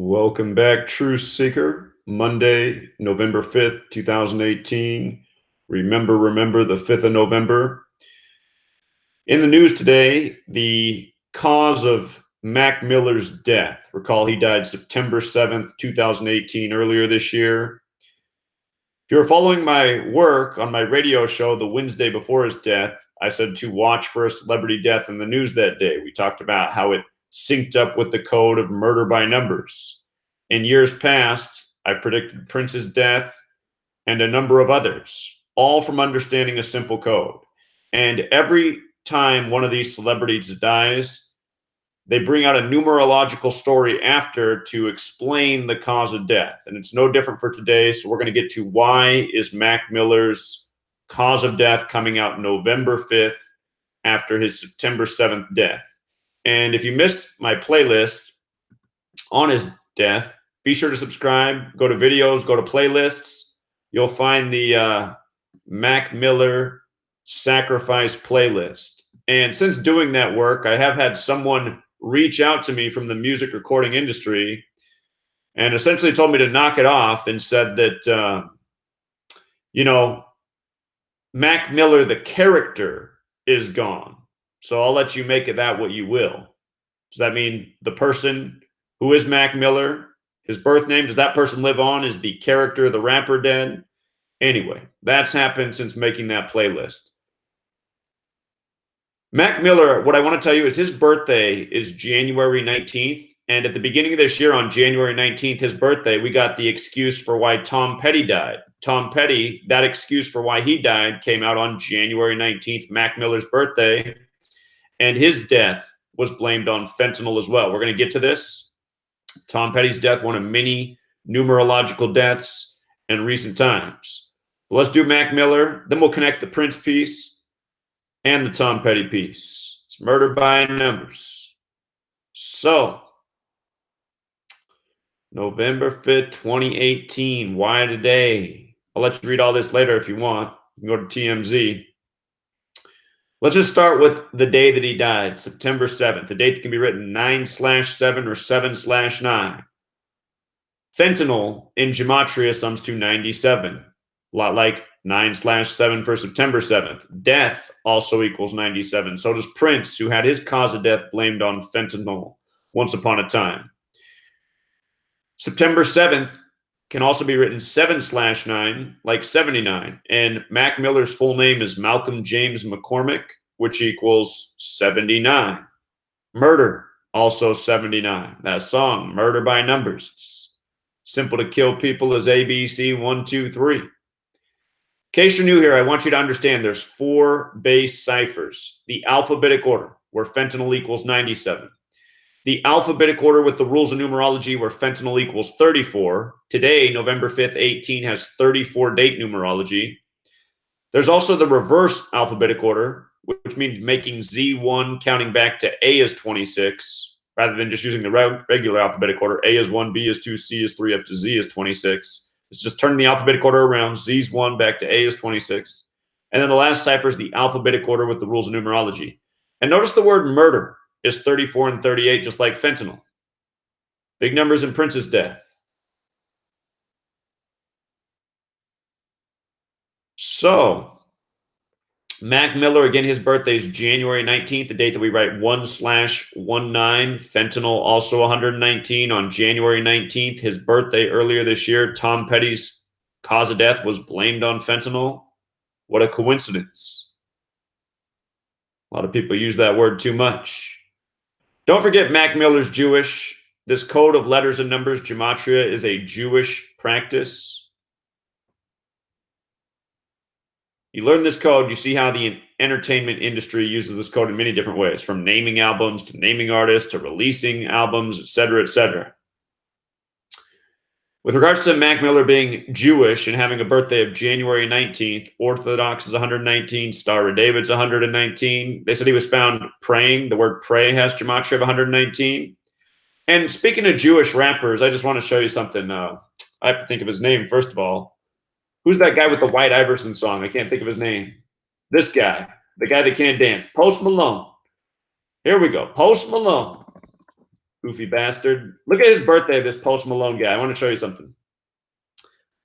Welcome back, Truth Seeker. Monday, November 5th, 2018. Remember the 5th of November. In the news today, the cause of Mac Miller's death. Recall he died September 7th, 2018, earlier this year. If you're following my work on my radio show the Wednesday before his death, I said to watch for a celebrity death in the news that day. We talked about how it synced up with the code of murder by numbers. In years past, I predicted Prince's death and a number of others, all from understanding a simple code. And every time one of these celebrities dies, they bring out a numerological story after to explain the cause of death. And it's no different for today. So we're going to get to why is Mac Miller's cause of death coming out November 5th after his September 7th death. And if you missed my playlist on his death, be sure to subscribe, go to videos, go to playlists. You'll find the Mac Miller sacrifice playlist. And since doing that work, I have had someone reach out to me from the music recording industry and essentially told me to knock it off and said that, Mac Miller, the character, is gone. So I'll let you make it that what you will. Does that mean the person who is Mac Miller, his birth name, does that person live on? Is the character, the rapper, dead? Anyway, that's happened since making that playlist. Mac Miller, what I want to tell you is his birthday is January 19th. And at the beginning of this year, on January 19th, his birthday, we got the excuse for why Tom Petty died. Tom Petty, that excuse for why he died came out on January 19th, Mac Miller's birthday. And his death was blamed on fentanyl as well. We're going to get to this. Tom Petty's death, one of many numerological deaths in recent times. But let's do Mac Miller. Then we'll connect the Prince piece and the Tom Petty piece. It's murder by numbers. So, November 5th, 2018. Why today? I'll let you read all this later if you want. You can go to TMZ. Let's just start with the day that he died, September 7th. The date that can be written 9/7 or 7/9. Fentanyl in Gematria sums to 97. A lot like 9/7 for September 7th. Death also equals 97. So does Prince, who had his cause of death blamed on fentanyl once upon a time. September 7th can also be written 7/9, like 79. And Mac Miller's full name is Malcolm James McCormick, which equals 79. Murder, also 79. That song, Murder by Numbers. It's simple to kill people as ABC 1, 2, 3. In case you're new here, I want you to understand there's 4 base ciphers. The alphabetic order, where fentanyl equals 97. The alphabetic order with the rules of numerology, where fentanyl equals 34. Today, November 5th, 18, has 34 date numerology. There's also the reverse alphabetic order, which means making Z1 counting back to A is 26, rather than just using the regular alphabetic order. A is 1, B is 2, C is 3, up to Z is 26. It's just turning the alphabetic order around. Z's 1 back to A is 26. And then the last cipher is the alphabetic order with the rules of numerology. And notice the word murder is 34 and 38, just like fentanyl. Big numbers in Prince's death. So, Mac Miller, again, his birthday is January 19th, the date that we write 1/19. Fentanyl, also 119 on January 19th. His birthday earlier this year, Tom Petty's cause of death was blamed on fentanyl. What a coincidence. A lot of people use that word too much. Don't forget Mac Miller's Jewish. This code of letters and numbers, Gematria, is a Jewish practice. You learn this code, you see how the entertainment industry uses this code in many different ways, from naming albums to naming artists to releasing albums, etc., etc. With regards to Mac Miller being Jewish and having a birthday of January 19th, Orthodox is 119, Star of David's 119. They said he was found praying. The word pray has Gematria of 119. And speaking of Jewish rappers, I just want to show you something. I have to think of his name, first of all. Who's that guy with the White Iverson song? I can't think of his name. This guy, the guy that can't dance. Post Malone. Here we go. Post Malone. Goofy bastard. Look at his birthday, this Post Malone guy. I want to show you something.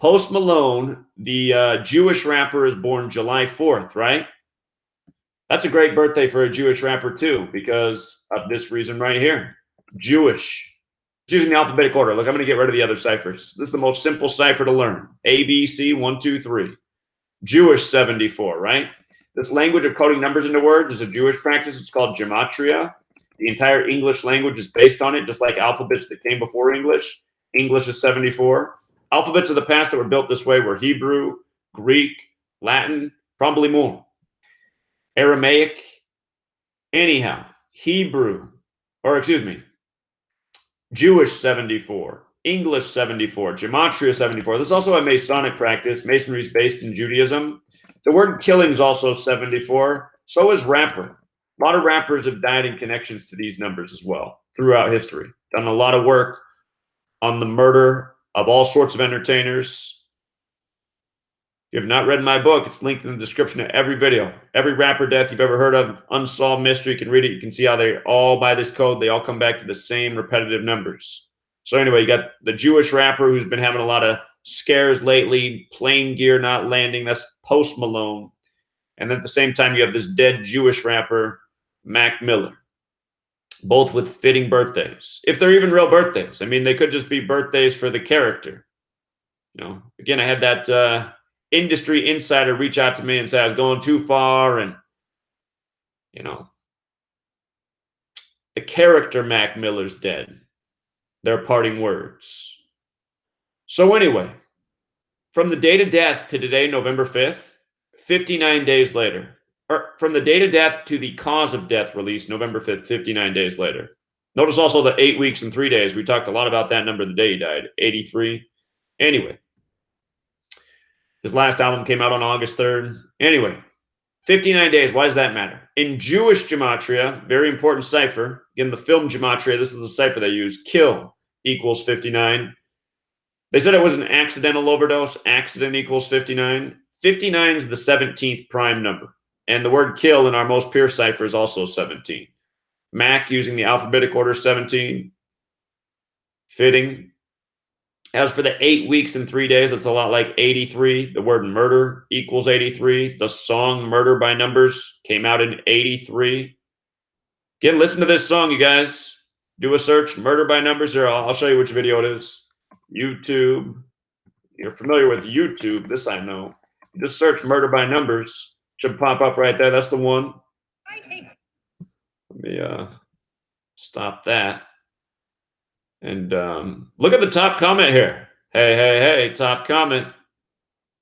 Post Malone, the Jewish rapper, is born July 4th, right? That's a great birthday for a Jewish rapper, too, because of this reason right here. Jewish. It's using the alphabetic order. Look, I'm going to get rid of the other ciphers. This is the most simple cipher to learn. A, B, C, 1, 2, 3. Jewish 74, right? This language of coding numbers into words is a Jewish practice. It's called Gematria. The entire English language is based on it, just like alphabets that came before English. English is 74. Alphabets of the past that were built this way were Hebrew, Greek, Latin, probably more. Aramaic, anyhow, Hebrew, or excuse me, Jewish 74, English 74, Gematria 74. There's also a Masonic practice. Masonry is based in Judaism. The word killing is also 74. So is rapper. A lot of rappers have died in connections to these numbers as well throughout history. Done a lot of work on the murder of all sorts of entertainers. If you have not read my book, it's linked in the description of every video. Every rapper death you've ever heard of, unsolved mystery, you can read it. You can see how they all, by this code, they all come back to the same repetitive numbers. So anyway, you got the Jewish rapper who's been having a lot of scares lately, plane gear not landing. That's Post Malone. And then at the same time, you have this dead Jewish rapper, Mac Miller, both with fitting birthdays. If they're even real birthdays. I mean, they could just be birthdays for the character. You know, again, I had that industry insider reach out to me and say I was going too far, and you know, the character Mac Miller's dead. Their parting words. So anyway, from the date of death to today, November 5th, 59 days later, or from the date of death to the cause of death release, November 5th, 59 days later. Notice also the 8 weeks and 3 days. We talked a lot about that number the day he died, 83. Anyway, his last album came out on August 3rd. Anyway, 59 days. Why does that matter? In Jewish Gematria, very important cipher. Again, the film Gematria, this is the cipher they use. Kill equals 59. They said it was an accidental overdose. Accident equals 59. 59 is the 17th prime number. And the word kill in our most pure cipher is also 17. Mac using the alphabetic order 17. Fitting. As for the 8 weeks and 3 days, that's a lot like 83. The word murder equals 83. The song Murder by Numbers came out in 83. Again, listen to this song, you guys. Do a search, Murder by Numbers. Here, I'll show you which video it is. YouTube. You're familiar with YouTube. This I know. You just search Murder by Numbers. Should pop up right there. That's the one. Let me stop that. And look at the top comment here. Hey, top comment.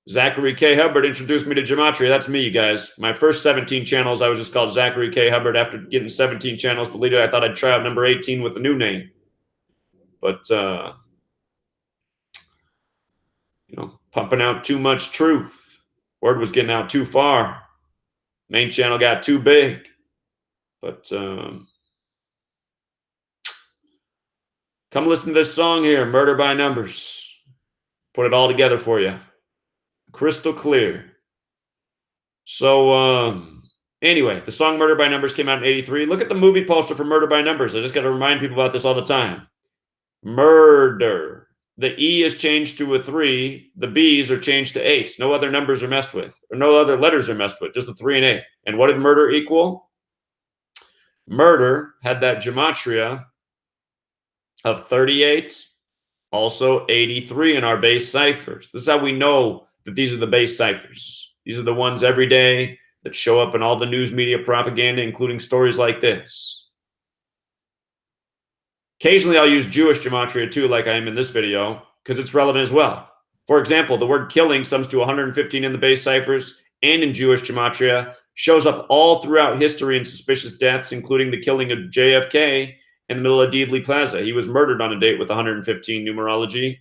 Zachary K. Hubbard introduced me to Gematria. That's me, you guys. My first 17 channels, I was just called Zachary K. Hubbard. After getting 17 channels deleted, I thought I'd try out number 18 with a new name. But, you know, pumping out too much truth. Word was getting out too far. Main channel got too big. But, come listen to this song here, Murder by Numbers. Put it all together for you. Crystal clear. So, anyway, the song Murder by Numbers came out in 83. Look at the movie poster for Murder by Numbers. I just got to remind people about this all the time. Murder. The E is changed to a 3. The B's are changed to 8s. No other numbers are messed with. Or no other letters are messed with. Just the 3 and 8. And what did murder equal? Murder had that gematria of 38, also 83 in our base ciphers. This is how we know that these are the base ciphers. These are the ones every day that show up in all the news media propaganda, including stories like this. Occasionally, I'll use Jewish gematria too, like I am in this video, because it's relevant as well. For example, the word killing sums to 115 in the base ciphers, and in Jewish gematria shows up all throughout history in suspicious deaths, including the killing of JFK in the middle of Dealey Plaza. He was murdered on a date with 115 numerology.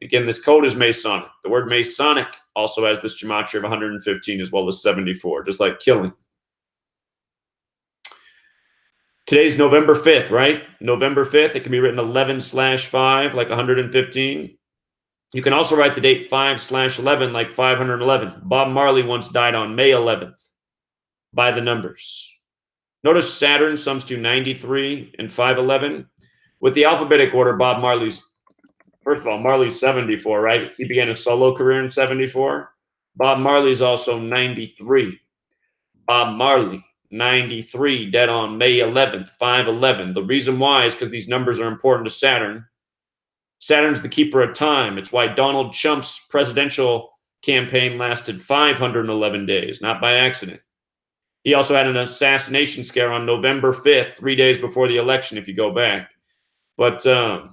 Again, this code is Masonic. The word Masonic also has this gematria of 115 as well as 74, just like killing. Today's November 5th, right? November 5th. It can be written 11/5, like 115. You can also write the date 5/11, like 511. Bob Marley once died on May 11th by the numbers. Notice Saturn sums to 93 and 511. With the alphabetic order, Bob Marley's, first of all, Marley's 74, right? He began his solo career in 74. Bob Marley's also 93. Bob Marley, 93, dead on May 11th, 511. The reason why is because these numbers are important to Saturn. Saturn's the keeper of time. It's why Donald Trump's presidential campaign lasted 511 days, not by accident. He also had an assassination scare on November 5th, 3 days before the election, if you go back. But that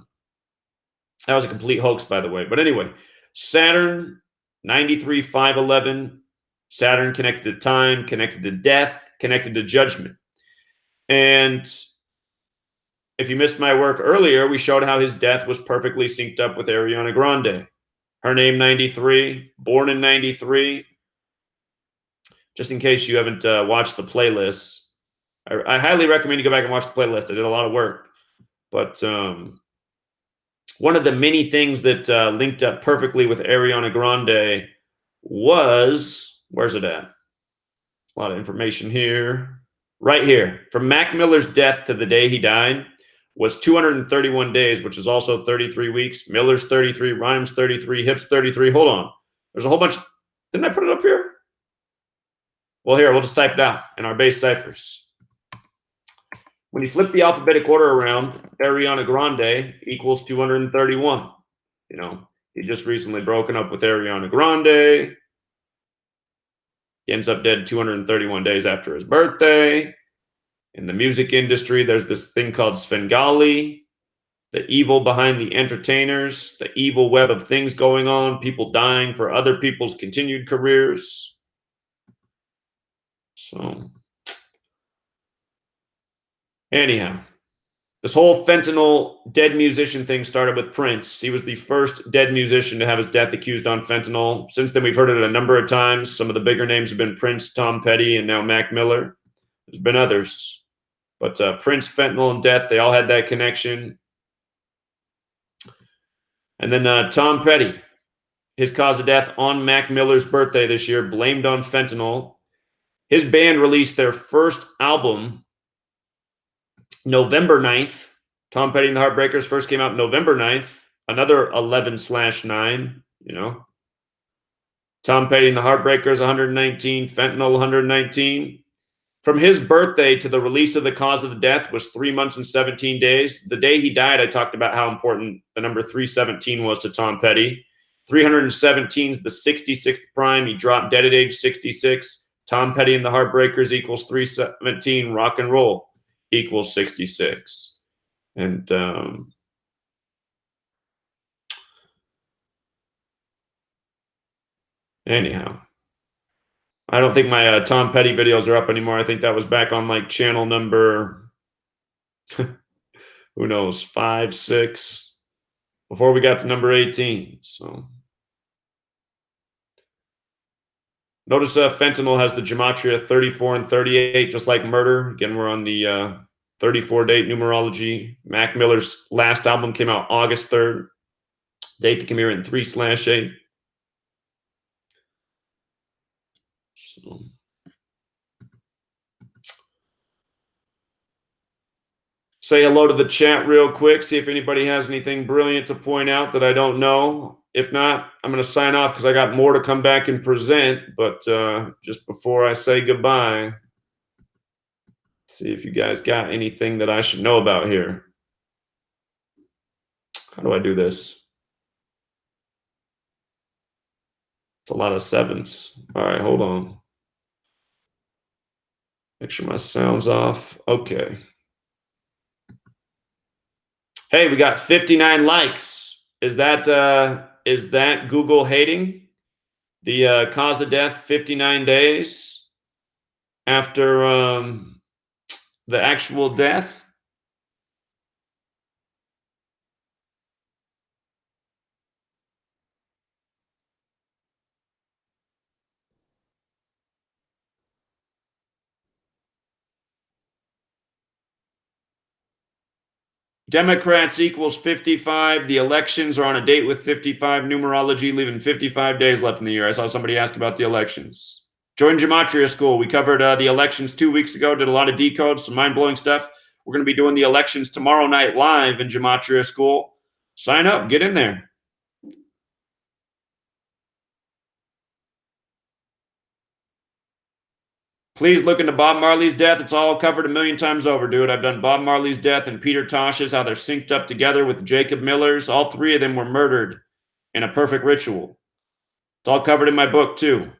was a complete hoax, by the way. But anyway, Saturn, 93, 511. Saturn connected to time, connected to death, connected to judgment. And if you missed my work earlier, we showed how his death was perfectly synced up with Ariana Grande. Her name 93, born in 93. Just in case you haven't watched the playlist, I highly recommend you go back and watch the playlist. I did a lot of work. But one of the many things that linked up perfectly with Ariana Grande was, where's it at? A lot of information here. Right here. From Mac Miller's death to the day he died was 231 days, which is also 33 weeks. Miller's 33, Rhymes 33, Hips 33. Hold on. There's a whole bunch. Didn't I put it up here? Well, here, we'll just type it out in our base ciphers. When you flip the alphabetic order around, Ariana Grande equals 231. You know, he just recently broken up with Ariana Grande. He ends up dead 231 days after his birthday. In the music industry, there's this thing called Svengali, the evil behind the entertainers, the evil web of things going on, people dying for other people's continued careers. So, anyhow, this whole fentanyl dead musician thing started with Prince. He was the first dead musician to have his death accused on fentanyl. Since then, we've heard it a number of times. Some of the bigger names have been Prince, Tom Petty, and now Mac Miller. There's been others. But Prince, fentanyl, and death, they all had that connection. And then Tom Petty, his cause of death on Mac Miller's birthday this year, blamed on fentanyl. His band released their first album November 9th. Tom Petty and the Heartbreakers first came out November 9th. Another 11/9, you know. Tom Petty and the Heartbreakers, 119. Fentanyl, 119. From his birthday to the release of the cause of the death was 3 months and 17 days. The day he died, I talked about how important the number 317 was to Tom Petty. 317 is the 66th prime. He dropped dead at age 66. Tom Petty and the Heartbreakers equals 317. Rock and roll equals 66. And anyhow, I don't think my Tom Petty videos are up anymore. I think that was back on like channel number, who knows, 5, 6, before we got to number 18. So notice fentanyl has the Gematria 34 and 38, just like murder. Again, we're on the 34 date numerology. Mac Miller's last album came out August 3rd. Date to come here in 3/8. So. Say hello to the chat real quick, see if anybody has anything brilliant to point out that I don't know. If not, I'm going to sign off because I got more to come back and present. But just before I say goodbye, see if you guys got anything that I should know about here. How do I do this? It's a lot of 7s. All right, hold on. Make sure my sound's off. Okay. Hey, we got 59 likes. Is that Google hating? The cause of death 59 days after the actual death? Democrats equals 55. The elections are on a date with 55. Numerology, leaving 55 days left in the year. I saw somebody ask about the elections. Join Gematria School. We covered the elections 2 weeks ago, did a lot of decodes, some mind blowing stuff. We're going to be doing the elections tomorrow night live in Gematria School. Sign up, get in there. Please look into Bob Marley's death. It's all covered a million times over, dude. I've done Bob Marley's death and Peter Tosh's, how they're synced up together with Jacob Miller's. All three of them were murdered in a perfect ritual. It's all covered in my book, too.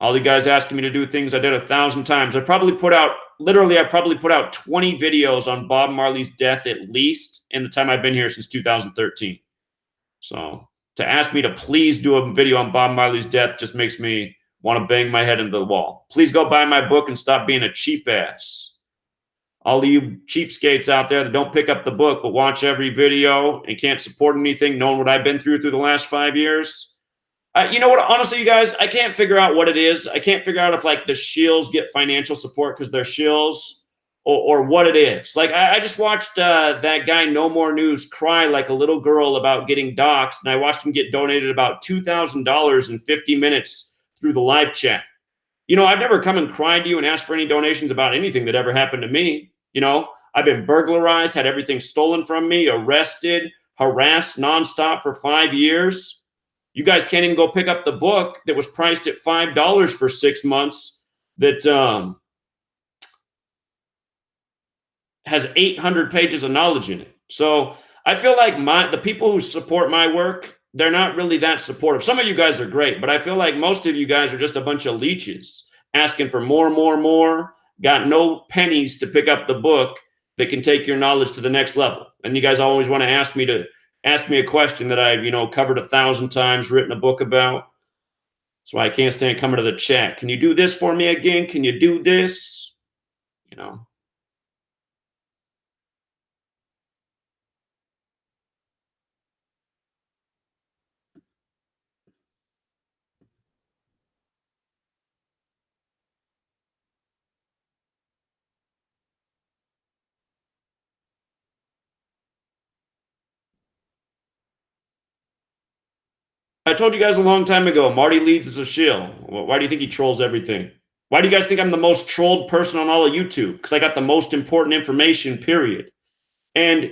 All you guys asking me to do things I did 1,000 times. I probably put out 20 videos on Bob Marley's death at least in the time I've been here since 2013. So to ask me to please do a video on Bob Marley's death just makes me want to bang my head into the wall. Please go buy my book and stop being a cheap ass. All of you cheapskates out there that don't pick up the book but watch every video and can't support anything, knowing what I've been through the last 5 years. You know what? Honestly, you guys, I can't figure out what it is. I can't figure out if like the shills get financial support because they're shills, or what it is. Like I just watched that guy No More News cry like a little girl about getting doxxed, and I watched him get donated about $2,000 in 50 minutes through the live chat. You know, I've never come and cried to you and asked for any donations about anything that ever happened to me. You know, I've been burglarized, had everything stolen from me, arrested, harassed nonstop for 5 years. You guys can't even go pick up the book that was priced at $5 for 6 months that has 800 pages of knowledge in it. So I feel like the people who support my work, they're not really that supportive. Some of you guys are great, but I feel like most of you guys are just a bunch of leeches asking for more, got no pennies to pick up the book that can take your knowledge to the next level. And you guys always want to ask me a question that I've, covered 1,000 times, written a book about. That's why I can't stand coming to the chat. Can you do this for me again? Can you do this? I told you guys a long time ago, Marty Leeds is a shill. Why do you think he trolls everything? Why do you guys think I'm the most trolled person on all of YouTube? Because I got the most important information, period. And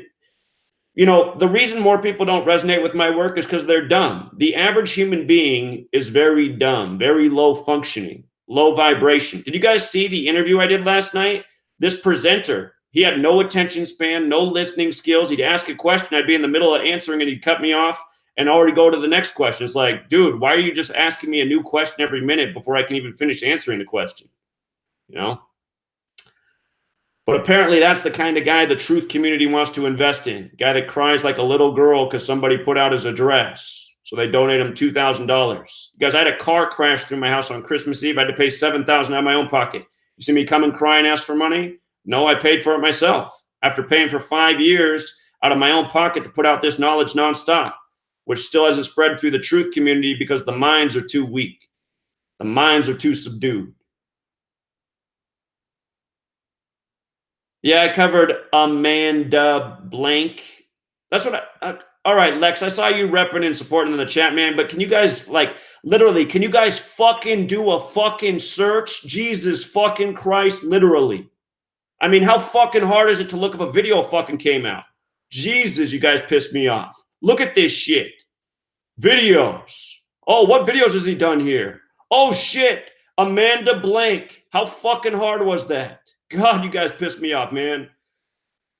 the reason more people don't resonate with my work is because they're dumb. The average human being is very dumb, very low functioning, low vibration. Did you guys see the interview I did last night? This presenter, he had no attention span, no listening skills. He'd ask a question, I'd be in the middle of answering, and he'd cut me off and already go to the next question. It's like, dude, why are you just asking me a new question every minute before I can even finish answering the question? But apparently that's the kind of guy the truth community wants to invest in. Guy that cries like a little girl because somebody put out his address. So they donate him $2,000. Guys, I had a car crash through my house on Christmas Eve. I had to pay $7,000 out of my own pocket. You see me come and cry and ask for money? No, I paid for it myself. After paying for 5 years out of my own pocket to put out this knowledge nonstop, which still hasn't spread through the truth community because the minds are too weak. The minds are too subdued. Yeah, I covered Amanda Blank. That's what all right, Lex, I saw you repping and supporting in the chat, man, but can you guys, literally, can you guys fucking do a fucking search? Jesus fucking Christ, literally. I mean, how fucking hard is it to look if a video fucking came out? Jesus, you guys pissed me off. Look at this shit. Videos. Oh, what videos has he done here? Oh, shit. Amanda Blank. How fucking hard was that? God, you guys pissed me off, man.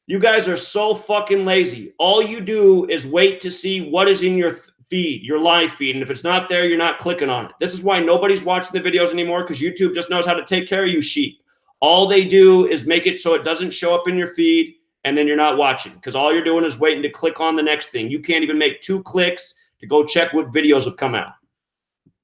You guys are so fucking lazy. All you do is wait to see what is in your feed, your live feed. And if it's not there, you're not clicking on it. This is why nobody's watching the videos anymore, because YouTube just knows how to take care of you sheep. All they do is make it so it doesn't show up in your feed, and then you're not watching, because all you're doing is waiting to click on the next thing. You can't even make 2 clicks to go check what videos have come out.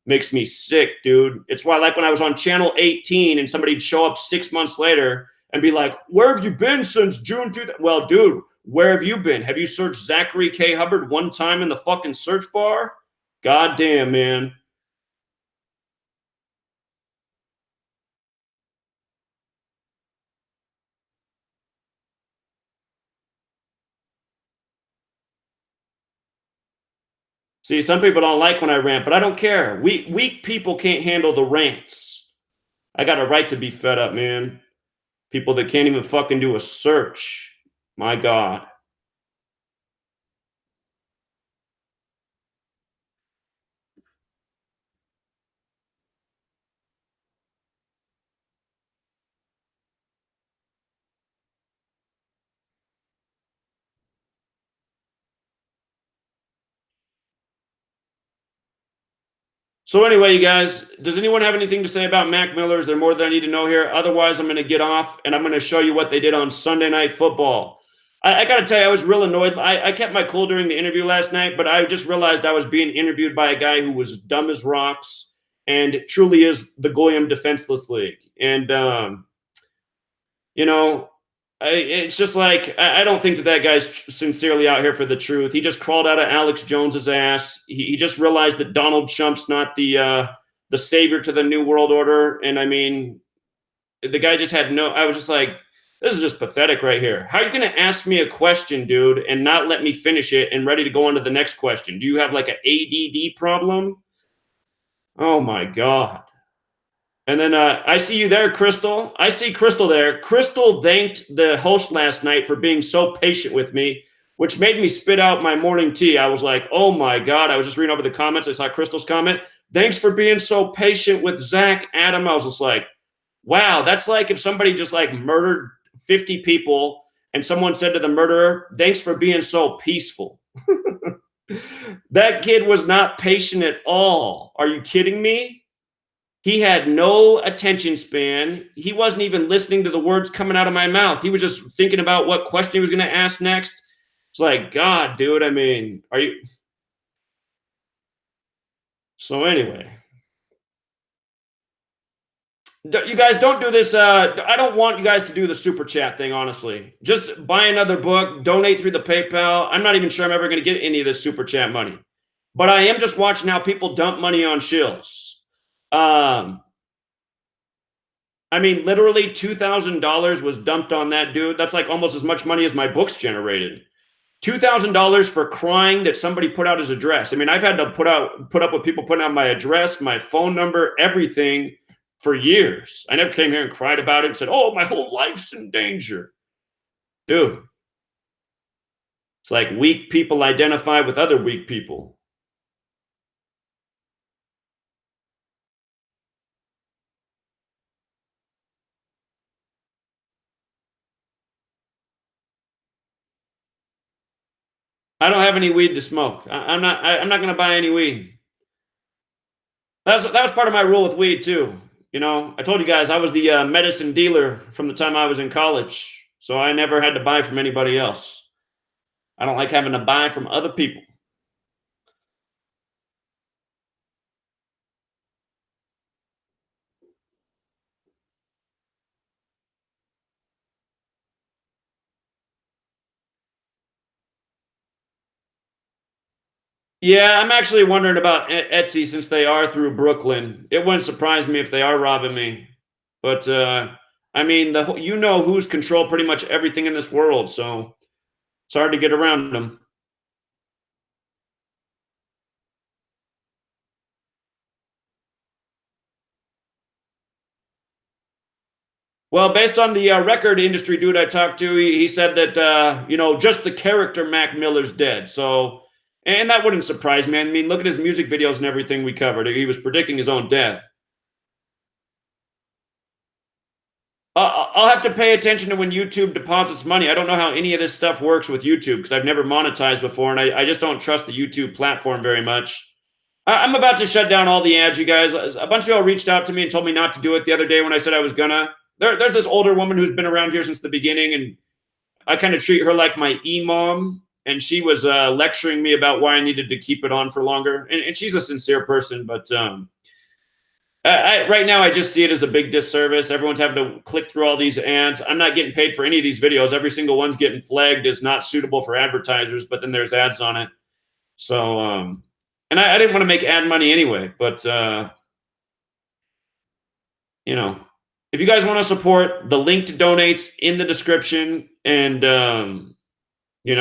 Makes me sick, dude. It's why, like, when I was on channel 18 and somebody'd show up 6 months later and be like, where have you been since June 2000? Well, dude, where have you been? Have you searched Zachary K. Hubbard one time in the fucking search bar? God damn, man. See, some people don't like when I rant, but I don't care. Weak people can't handle the rants. I got a right to be fed up, man. People that can't even fucking do a search. My God. So anyway, you guys, does anyone have anything to say about Mac Miller? Is there more that I need to know here? Otherwise, I'm going to get off and I'm going to show you what they did on Sunday Night Football. I got to tell you, I was real annoyed. I kept my cool during the interview last night, but I just realized I was being interviewed by a guy who was dumb as rocks and truly is the Goyim Defenseless League. And you know, it's just like I don't think that that guy's sincerely out here for the truth. He just crawled out of Alex Jones's ass. He just realized that Donald Trump's not the savior to the new world order. And I mean, the guy just had no. I was just like, this is just pathetic right here. How are you going to ask me a question, dude, and not let me finish it and ready to go on to the next question? Do you have like an ADD problem? Oh my god. And then I see you there, Crystal. I see Crystal there. Crystal thanked the host last night for being so patient with me, which made me spit out my morning tea. I was like, oh my God. I was just reading over the comments. I saw Crystal's comment. Thanks for being so patient with Zach, Adam. I was just like, wow, that's like if somebody just like murdered 50 people and someone said to the murderer, thanks for being so peaceful. That kid was not patient at all. Are you kidding me? He had no attention span. He wasn't even listening to the words coming out of my mouth. He was just thinking about what question he was going to ask next. It's like, God, dude, I mean, are you. So, anyway, you guys don't do this. I don't want you guys to do the super chat thing, honestly. Just buy another book, donate through the PayPal. I'm not even sure I'm ever going to get any of this super chat money. But I am just watching how people dump money on shills. I mean, literally $2,000 was dumped on that dude. That's like almost as much money as my books generated. $2,000 for crying that somebody put out his address. I mean, I've had to put up with people putting out my address, my phone number, everything for years. I never came here and cried about it and said, "Oh, my whole life's in danger." Dude, it's like weak people identify with other weak people. I don't have any weed to smoke. I'm not going to buy any weed. That was part of my rule with weed too. You know, I told you guys I was the medicine dealer from the time I was in college, so I never had to buy from anybody else. I don't like having to buy from other people. Yeah, I'm actually wondering about Etsy since they are through Brooklyn. It wouldn't surprise me if they are robbing me. But I mean, you know who's control pretty much everything in this world, so it's hard to get around them. Well, based on the record industry dude I talked to, he said that just the character Mac Miller's dead. So, and that wouldn't surprise me. I mean, look at his music videos and everything we covered. He was predicting his own death. I'll have to pay attention to when YouTube deposits money. I don't know how any of this stuff works with YouTube because I've never monetized before, and I just don't trust the YouTube platform very much. I'm about to shut down all the ads, you guys. A bunch of y'all reached out to me and told me not to do it the other day when I said I was gonna. There's this older woman who's been around here since the beginning, and I kind of treat her like my e-mom, and she was lecturing me about why I needed to keep it on for longer. And she's a sincere person, but right now I just see it as a big disservice. Everyone's having to click through all these ads. I'm not getting paid for any of these videos. Every single one's getting flagged as not suitable for advertisers, but then there's ads on it. So, and I didn't want to make ad money anyway, but if you guys want to support, the link to donate's in the description, and you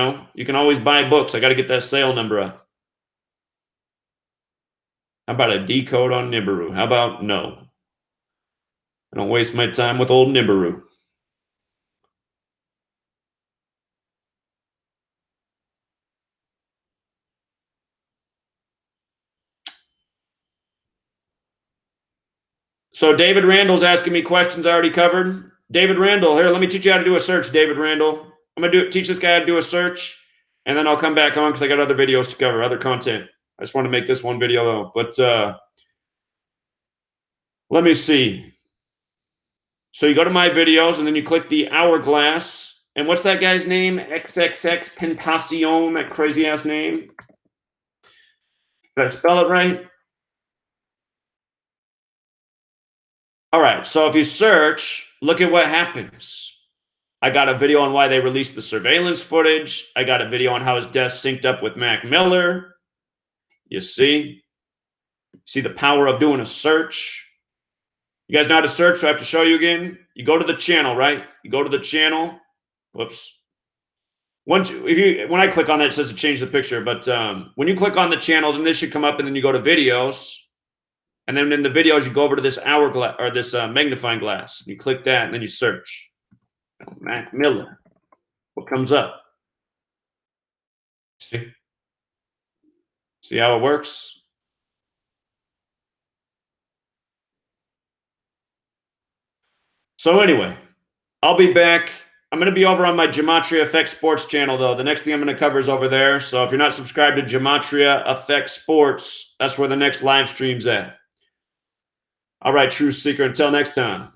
can always buy books. I got to get that sale number up. How about a decode on Nibiru? How about no? I don't waste my time with old Nibiru. So David Randall's asking me questions I already covered. David Randall, here, let me teach you how to do a search, David Randall. I'm going to teach this guy how to do a search, and then I'll come back on because I got other videos to cover, other content. I just want to make this one video, though. But let me see. So you go to my videos, and then you click the hourglass. And what's that guy's name? XXX Pentacion, that crazy-ass name. Did I spell it right? All right, so if you search, look at what happens. I got a video on why they released the surveillance footage. I got a video on how his death synced up with Mac Miller. You see? See the power of doing a search? You guys know how to search? Do I have to show you again? You go to the channel, right? You go to the channel. Whoops. When I click on that, it says to change the picture. But when you click on the channel, then this should come up, and then you go to videos. And then in the videos, you go over to this hourglass or this magnifying glass. You click that, and then you search. Mac Miller. What comes up? See? See how it works? So anyway, I'll be back. I'm going to be over on my Gematria Effect Sports channel, though. The next thing I'm going to cover is over there. So if you're not subscribed to Gematria Effect Sports, that's where the next live stream's at. All right, Truth Seeker, until next time.